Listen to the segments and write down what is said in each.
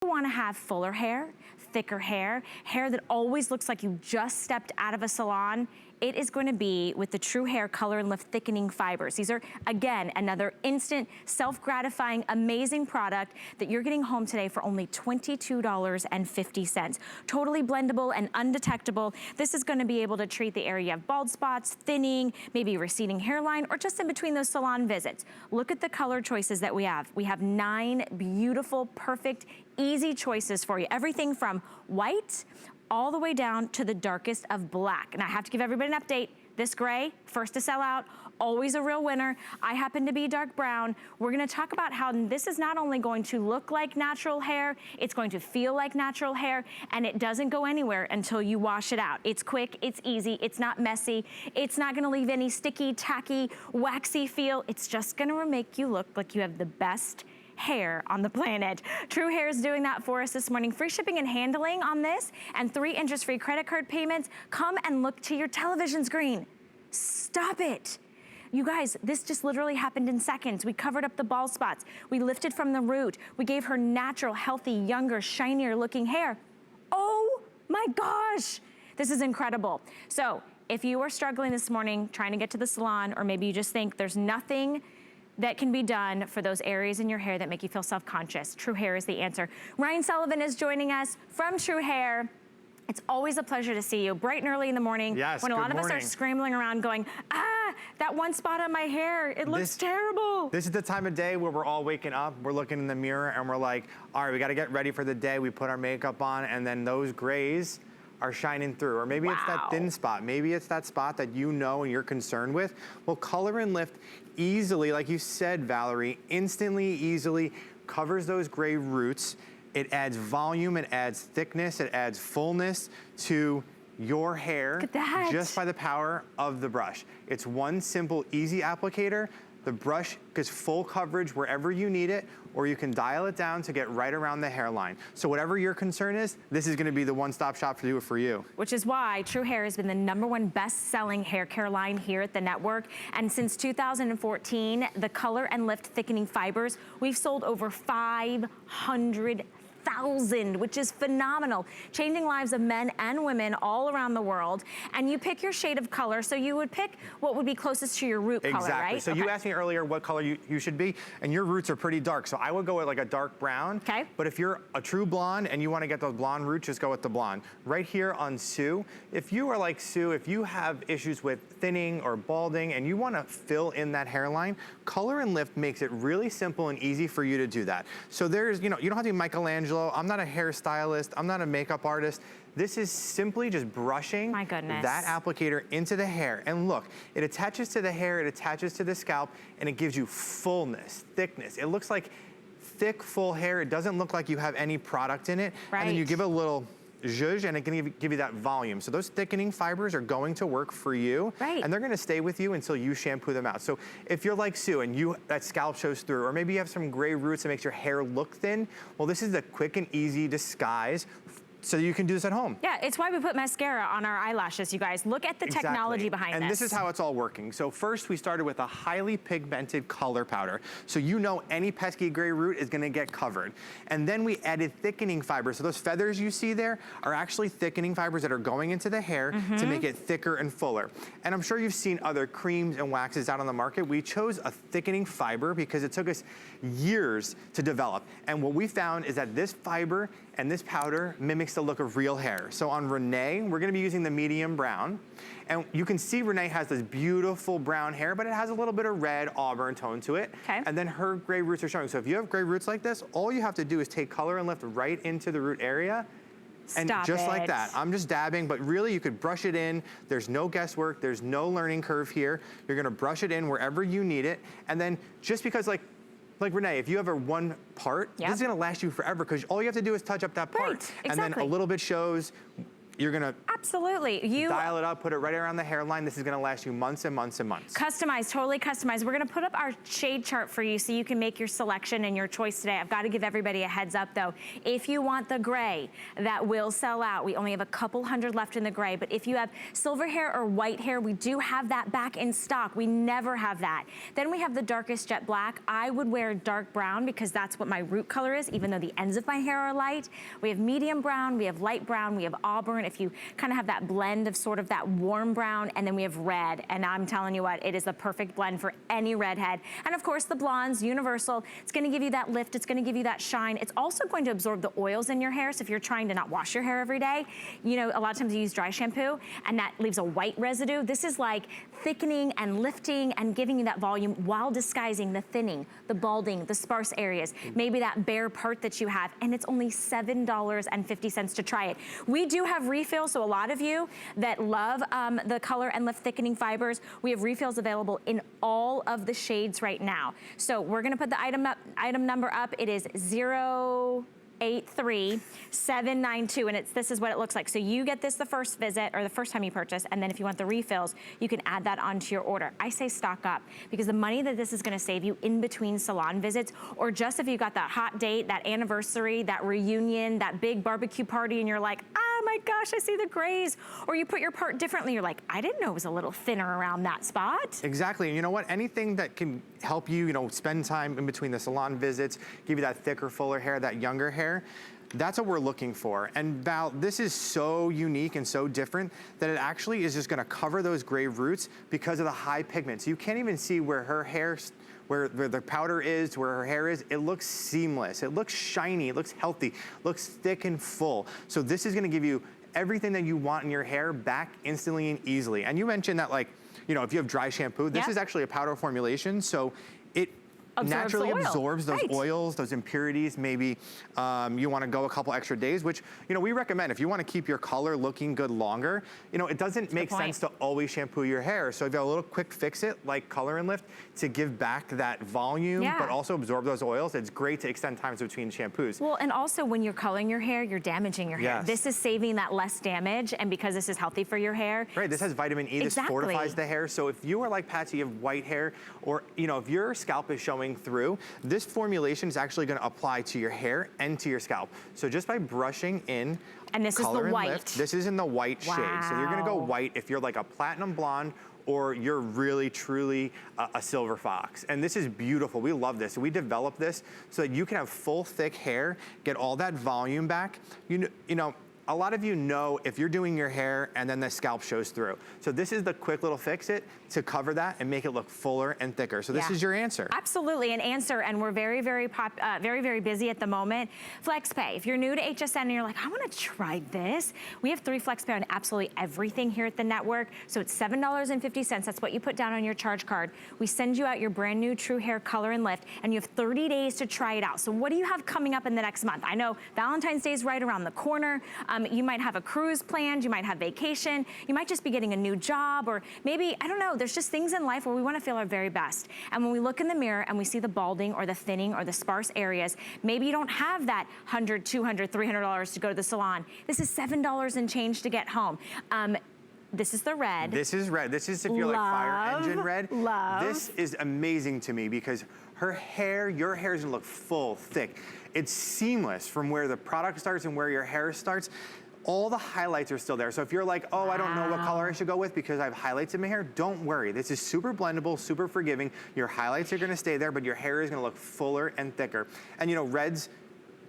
You want to have fuller hair, thicker hair, hair that always looks like you just stepped out of a salon. It is going to be with the TRUHAIR Color and Lift Thickening Fibers. These are, again, another instant, self-gratifying, amazing product that you're getting home today for only $22.50. Totally blendable and undetectable. This is going to be able to treat the area of bald spots, thinning, maybe receding hairline, or just in between those salon visits. Look at the color choices that we have. We have 9 beautiful, perfect, easy choices for you. Everything from white all the way down to the darkest of black. And I have to give everybody an update. This gray, first to sell out, always a real winner. I happen to be dark brown. We're gonna talk about how this is not only going to look like natural hair, it's going to feel like natural hair, and it doesn't go anywhere until you wash it out. It's quick, it's easy, it's not messy, it's not gonna leave any sticky, tacky, waxy feel. It's just gonna make you look like you have the best hair on the planet. TRUHAIR is doing that for us this morning. Free shipping and handling on this and 3 interest-free credit card payments. Come and look to your television screen. Stop it. You guys, this just literally happened in seconds. We covered up the bald spots. We lifted from the root. We gave her natural, healthy, younger, shinier looking hair. Oh my gosh, this is incredible. So if you are struggling this morning trying to get to the salon, or maybe you just think there's nothing that can be done for those areas in your hair that make you feel self-conscious, TRUHAIR is the answer. Ryan Sullivan is joining us from TRUHAIR. It's always a pleasure to see you bright and early in the morning. Yes, when a lot of us are scrambling around going, that one spot on my hair, it looks terrible. This is the time of day where we're all waking up, we're looking in the mirror and we're like, all right, we gotta get ready for the day. We put our makeup on and then those grays are shining through. Or maybe it's that thin spot. Maybe it's that spot that you know and you're concerned with. Well, Color and Lift easily, like you said, Valerie, instantly, easily covers those gray roots. It adds volume, it adds thickness, it adds fullness to your hair just by the power of the brush. It's one simple, easy applicator. The brush gets full coverage wherever you need it, or you can dial it down to get right around the hairline. So whatever your concern is, this is gonna be the one-stop shop to do it for you. Which is why TRUHAIR has been the #1 best-selling hair care line here at the network. And since 2014, the Color and Lift Thickening Fibers, we've sold over 500,000, which is phenomenal. Changing lives of men and women all around the world. And you pick your shade of color, so you would pick what would be closest to your root color, right? So you asked me earlier what color you should be, and your roots are pretty dark, so I would go with like a dark brown. Okay. But if you're a true blonde and you wanna get those blonde roots, just go with the blonde. Right here on Sue, if you are like Sue, if you have issues with thinning or balding and you wanna fill in that hairline, Color and Lift makes it really simple and easy for you to do that. So there's, you don't have to be Michelangelo. I'm not a hairstylist. I'm not a makeup artist. This is simply just brushing that applicator into the hair. And look, it attaches to the hair, it attaches to the scalp, and it gives you fullness, thickness. It looks like thick, full hair. It doesn't look like you have any product in it. And then you give it a little zhuzh, and it can give you that volume. So those thickening fibers are going to work for you, and they're gonna stay with you until you shampoo them out. So if you're like Sue and that scalp shows through, or maybe you have some gray roots that makes your hair look thin, well, this is the quick and easy disguise so you can do this at home. Yeah, it's why we put mascara on our eyelashes, you guys. Look at the technology behind this. And this is how it's all working. So first we started with a highly pigmented color powder. So you know any pesky gray root is gonna get covered. And then we added thickening fibers. So those feathers you see there are actually thickening fibers that are going into the hair to make it thicker and fuller. And I'm sure you've seen other creams and waxes out on the market. We chose a thickening fiber because it took us years to develop. And what we found is that this fiber and this powder mimics the look of real hair. So on Renee, we're gonna be using the medium brown. And you can see Renee has this beautiful brown hair, but it has a little bit of red auburn tone to it. And then her gray roots are showing. So if you have gray roots like this, all you have to do is take Color and Lift right into the root area. And just like that, I'm just dabbing, but really you could brush it in. There's no guesswork, there's no learning curve here. You're gonna brush it in wherever you need it. And then just because like Renee, if you have one part, this is gonna last you forever because all you have to do is touch up that part. And then a little bit shows, you're gonna absolutely dial it up, put it right around the hairline. This is gonna last you months and months and months. Customized, totally customized. We're gonna put up our shade chart for you so you can make your selection and your choice today. I've got to give everybody a heads up though. If you want the gray, that will sell out. We only have a couple hundred left in the gray, but if you have silver hair or white hair, we do have that back in stock. We never have that. Then we have the darkest jet black. I would wear dark brown because that's what my root color is, even though the ends of my hair are light. We have medium brown, we have light brown, we have auburn. If you kind of have that blend of sort of that warm brown, and then we have red. And I'm telling you what, it is the perfect blend for any redhead. And of course the blondes, universal. It's gonna give you that lift, it's gonna give you that shine. It's also going to absorb the oils in your hair. So if you're trying to not wash your hair every day, you know, a lot of times you use dry shampoo and that leaves a white residue. This is like thickening and lifting and giving you that volume while disguising the thinning, the balding, the sparse areas, maybe that bare part that you have, and it's only $7.50 to try it. We do have refills, so a lot of you that love the color and lift thickening fibers, we have refills available in all of the shades right now. So we're gonna put the item number up. It is 083792, and this is what it looks like. So you get this the first visit or the first time you purchase, and then if you want the refills, you can add that onto your order. I say stock up because the money that this is gonna save you in between salon visits, or just if you got that hot date, that anniversary, that reunion, that big barbecue party, and you're like, oh my gosh, I see the grays. Or you put your part differently, you're like, I didn't know it was a little thinner around that spot. Exactly, and you know what? Anything that can help you, you know, spend time in between the salon visits, give you that thicker, fuller hair, that younger hair, that's what we're looking for. And Val, this is so unique and so different that it actually is just gonna cover those gray roots because of the high pigment. So you can't even see where her hair, where the powder is, where her hair is. It looks seamless, it looks shiny, it looks healthy, looks thick and full. So this is gonna give you everything that you want in your hair back instantly and easily. And you mentioned that, like, you know, if you have dry shampoo, this is actually a powder formulation, so it naturally absorbs those oils, those impurities. Maybe you want to go a couple extra days, which, you know, we recommend if you want to keep your color looking good longer. You know, it doesn't make sense to always shampoo your hair. So if you have a little quick fix it like Color and Lift to give back that volume, but also absorb those oils, it's great to extend times between shampoos. Well, and also when you're coloring your hair, you're damaging your hair. This is saving that less damage, and because this is healthy for your hair. Right, this has vitamin E, this fortifies the hair. So if you are like Patsy, you have white hair, or, you know, if your scalp is showing through, this formulation is actually going to apply to your hair and to your scalp. So just by brushing in, and this is the white. This is in the white shade. So you're going to go white if you're like a platinum blonde, or you're really, truly a silver fox. And this is beautiful. We love this. We developed this so that you can have full, thick hair, get all that volume back. You know, a lot of you know if you're doing your hair and then the scalp shows through. So this is the quick little fix it to cover that and make it look fuller and thicker. So this is your answer. Absolutely, an answer, and we're very, very busy at the moment. FlexPay, if you're new to HSN and you're like, I wanna try this, we have 3 FlexPay on absolutely everything here at the network. So it's $7.50, that's what you put down on your charge card. We send you out your brand new TRUHAIR Color and Lift, and you have 30 days to try it out. So what do you have coming up in the next month? I know Valentine's Day is right around the corner. You might have a cruise planned, you might have vacation, you might just be getting a new job, or maybe, I don't know, there's just things in life where we wanna feel our very best. And when we look in the mirror and we see the balding or the thinning or the sparse areas, maybe you don't have that $100, $200, $300 to go to the salon. This is $7 and change to get home. This is the red. This is red. This is if you're like fire engine red. Love. This is amazing to me because her hair, your hair is gonna look full, thick. It's seamless from where the product starts and where your hair starts. All the highlights are still there. So if you're like, oh, I don't know what color I should go with because I have highlights in my hair, don't worry. This is super blendable, super forgiving. Your highlights are gonna stay there, but your hair is gonna look fuller and thicker. And you know, red's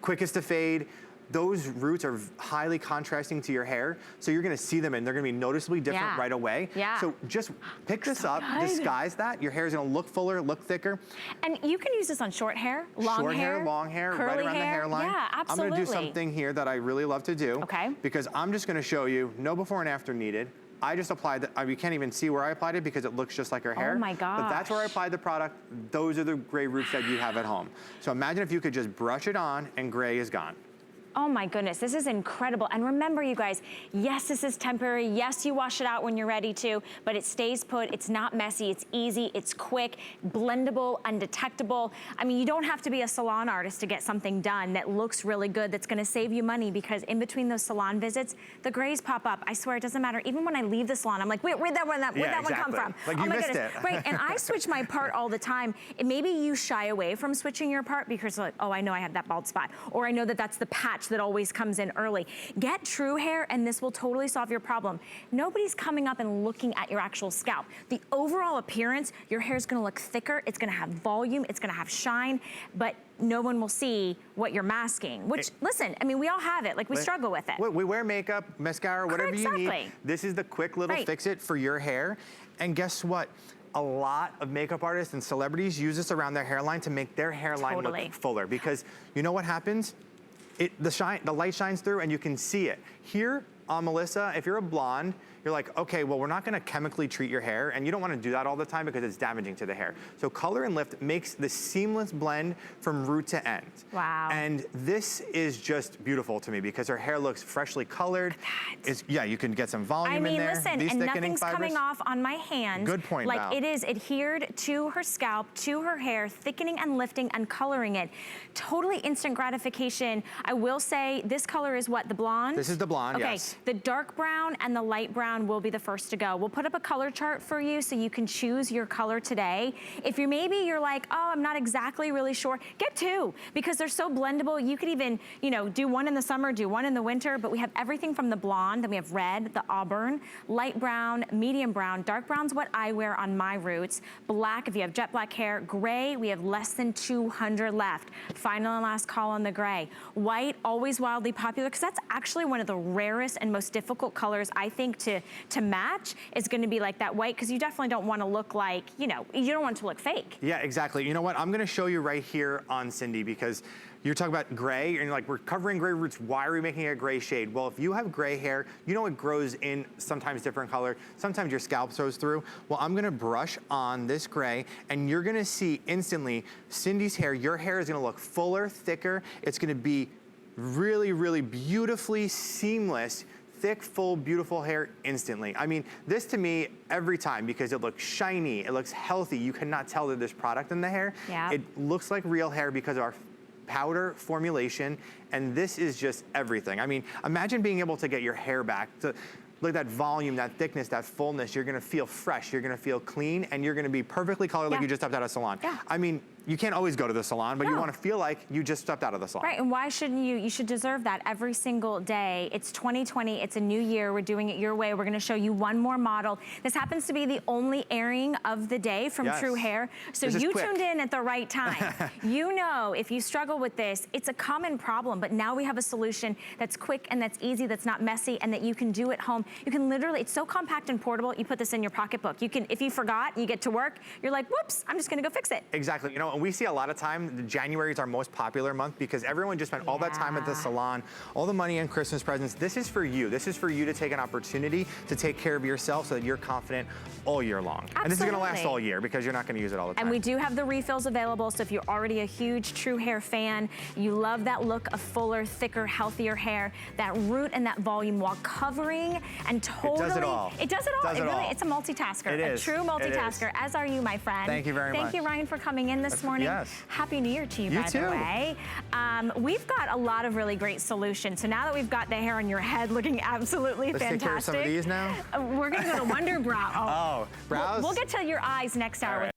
quickest to fade. Those roots are highly contrasting to your hair, so you're gonna see them and they're gonna be noticeably different right away. So just pick this up, disguise that. Your hair is gonna look fuller, look thicker. And you can use this on short hair, long hair, long hair, curly right around hair. the hairline. Yeah, absolutely. I'm gonna do something here that I really love to do. Because I'm just gonna show you, no before and after needed. I just applied it. You can't even see where I applied it because it looks just like her hair. Oh my gosh. But that's where I applied the product. Those are the gray roots that you have at home. So imagine if you could just brush it on and gray is gone. Oh my goodness, this is incredible. And remember, you guys, yes, this is temporary. Yes, you wash it out when you're ready to, but it stays put. It's not messy. It's easy. It's quick, blendable, undetectable. I mean, you don't have to be a salon artist to get something done that looks really good, that's gonna save you money, because in between those salon visits, the grays pop up. I swear, it doesn't matter. Even when I leave the salon, I'm like, wait, where'd that one come from? Like, oh you my missed goodness. it. Right, and I switch my part all the time. And maybe you shy away from switching your part because like, oh, I know I have that bald spot, or I know that that's the patch that always comes in early. Get TRUHAIR and this will totally solve your problem. Nobody's coming up and looking at your actual scalp. The overall appearance, your hair is gonna look thicker, it's gonna have volume, it's gonna have shine, but no one will see what you're masking, which, listen, I mean, we all have it, like we struggle with it. We wear makeup, mascara, whatever you need. This is the quick little fix-it for your hair. And guess what? A lot of makeup artists and celebrities use this around their hairline to make their hairline look fuller, because you know what happens? The light shines through and you can see it. Here on Melissa, if you're a blonde, you're like, okay, well, we're not gonna chemically treat your hair, and you don't wanna do that all the time because it's damaging to the hair. So Color and Lift makes the seamless blend from root to end. Wow. And this is just beautiful to me because her hair looks freshly colored. Yeah, you can get some volume in there. I mean, listen, and nothing's coming off on my hands. Good point, Like, Val. it is adhered to her scalp, to her hair, thickening and lifting and coloring it. Totally instant gratification. I will say, this color is what, the blonde? This is the blonde, okay. yes. The dark brown and the light brown will be the first to go. We'll put up a color chart for you so you can choose your color today. If you're like, oh, I'm not exactly really sure, get two, because they're so blendable. You could even, you know, do one in the summer, do one in the winter, but we have everything from the blonde, then we have red, the auburn, light brown, medium brown, dark brown's what I wear on my roots, black if you have jet black hair, gray, we have less than 200 left. Final and last call on the gray. White, always wildly popular, because that's actually one of the rarest and most difficult colors, I think, to match, is gonna be like that white, because you definitely don't wanna look like, you know, you don't want it to look fake. Yeah, exactly. You know what? I'm gonna show you right here on Cindy, because you're talking about gray, and you're like, we're covering gray roots, why are we making a gray shade? Well, if you have gray hair, you know it grows in sometimes different color, sometimes your scalp shows through. Well, I'm gonna brush on this gray, and you're gonna see instantly Cindy's hair, your hair is gonna look fuller, thicker, it's gonna be really, really beautifully seamless, thick, full, beautiful hair instantly. I mean, this to me, every time, because it looks shiny, it looks healthy, you cannot tell that there's product in the hair. Yeah. It looks like real hair because of our powder formulation, and this is just everything. I mean, imagine being able to get your hair back to look at that volume, that thickness, that fullness. You're gonna feel fresh, you're gonna feel clean, and you're gonna be perfectly colored like you just stepped out of a salon. Yeah. I mean, you can't always go to the salon, but you wanna feel like you just stepped out of the salon. Right, and why shouldn't you? You should deserve that every single day. It's 2020, it's a new year, we're doing it your way. We're gonna show you one more model. This happens to be the only airing of the day from TRUHAIR, so you tuned in at the right time. You know, if you struggle with this, it's a common problem, but now we have a solution that's quick and that's easy, that's not messy, and that you can do at home. You can literally, it's so compact and portable, you put this in your pocketbook. You can, if you forgot, you get to work, you're like, whoops, I'm just gonna go fix it. Exactly, you know, and we see a lot of time, January is our most popular month because everyone just spent all that time at the salon, all the money on Christmas presents. This is for you. This is for you to take an opportunity to take care of yourself so that you're confident all year long. Absolutely. And this is gonna last all year because you're not gonna use it all the time. And we do have the refills available, so if you're already a huge TRUHAIR fan, you love that look of fuller, thicker, healthier hair, that root and that volume while covering and totally. It does it all. It does it all. It really, it's a multitasker. It is. A true multitasker, as are you, my friend. Thank you very much. Thank you, Ryan, for coming in this morning. Yes. Happy New Year to you, by the way. We've got a lot of really great solutions. So now that we've got the hair on your head looking absolutely fantastic. Let's take care of some of these now. We're gonna go to Wonder Brow. Oh, brows? We'll get to your eyes next hour.